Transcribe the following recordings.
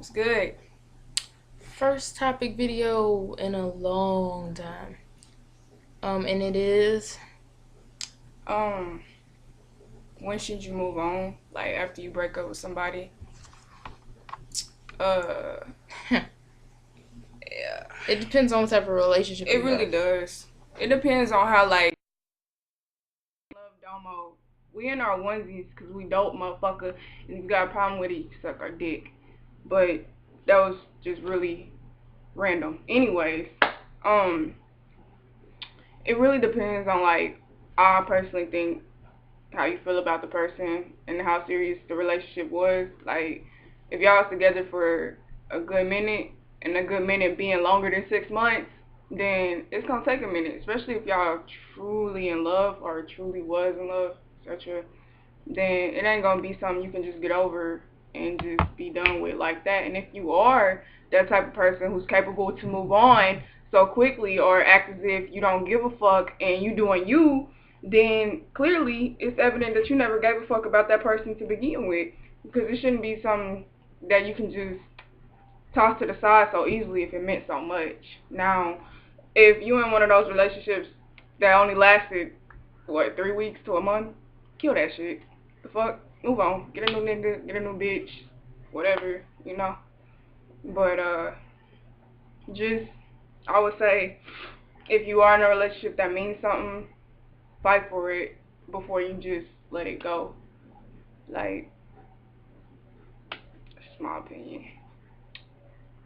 It's good. First topic video in a long time. And it is Um, when should you move on? Like after you break up with somebody? Uh, yeah. it depends on what type of relationship It you really have. does. It depends on how love Domo. We in our onesies because we dope, motherfucker. And if you got a problem with it, you suck our dick. But that was just really random. Anyways, um, it really depends on I personally think how you feel about the person and how serious the relationship was. Like, if y'all was together for a good minute, and a good minute being longer than 6 months, then it's gonna take a minute, especially if y'all truly in love or truly was in love, etc. Then it ain't gonna be something you can just get over and just be done with like that. And if you are that type of person who's capable to move on so quickly or act as if you don't give a fuck and you doing you, then clearly it's evident that you never gave a fuck about that person to begin with, because it shouldn't be something that you can just toss to the side so easily if it meant so much. Now, if you in one of those relationships that only lasted, what, 3 weeks to a month, kill that shit. The fuck? Move on. Get a new nigga, get a new bitch, whatever, you know? But, just, I would say, if you are in a relationship that means something, fight for it before you just let it go. Like, that's my opinion.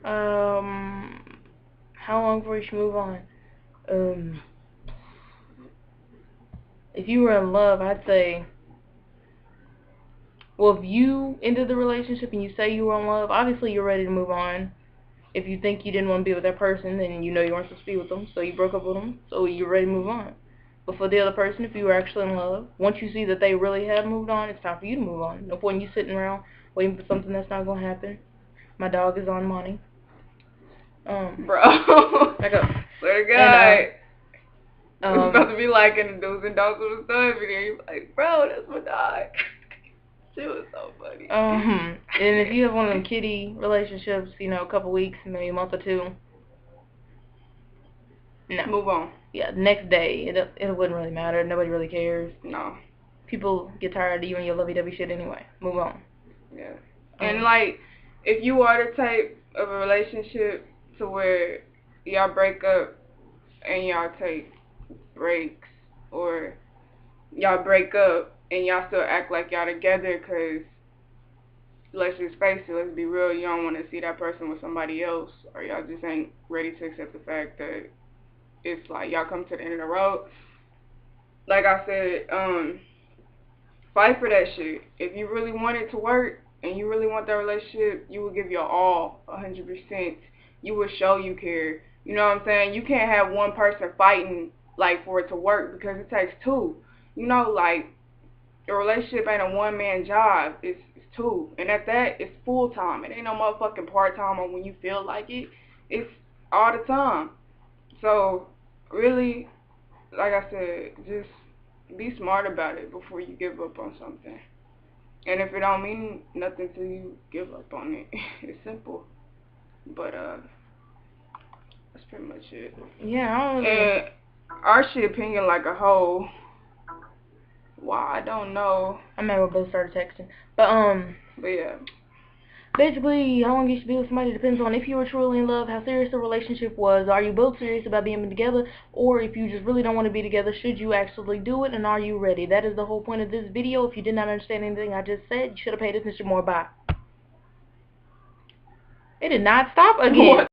How long before you should move on? If you were in love, I'd say, well, if you ended the relationship and you say you were in love, obviously you're ready to move on. If you think you didn't want to be with that person, then you know you weren't supposed to be with them, so you broke up with them, so you're ready to move on. But for the other person, if you were actually in love, once you see that they really have moved on, it's time for you to move on. No point in you sitting around waiting for something that's not going to happen. My dog is on money. Bro. Back up. Swear to God. And, it's about to be like in the Do's and Don'ts of the Sun video. You're like, bro, that's my dog. She was so funny. And if you have one of them kitty relationships, a couple weeks, maybe a month or two, no. Move on. Yeah, next day, it wouldn't really matter. Nobody really cares. No. People get tired of you and your lovey-dovey shit anyway. Move on. Yeah. And if you are the type of a relationship to where y'all break up and y'all take breaks, or y'all break up and y'all still act like y'all together, because let's just face it, let's be real, you don't want to see that person with somebody else, or y'all just ain't ready to accept the fact that it's like y'all come to the end of the road. Like I said, fight for that shit. If you really want it to work and you really want that relationship, you will give your all, 100%. You will show you care. You know what I'm saying? You can't have one person fighting for it to work, because it takes two. A relationship ain't a one-man job. It's two. And at that, it's full-time. It ain't no motherfucking part-time or when you feel like it. It's all the time. So, really, like I said, just be smart about it before you give up on something. And if it don't mean nothing to you, give up on it. It's simple. But, that's pretty much it. Yeah, I don't know. And our shit opinion like a whole, why, I don't know. I may have both started texting. But yeah. Basically, how long you should be with somebody depends on if you were truly in love, how serious the relationship was, are you both serious about being together, or if you just really don't want to be together, should you actually do it, and are you ready? That is the whole point of this video. If you did not understand anything I just said, you should have paid attention more. Bye. It did not stop again. What?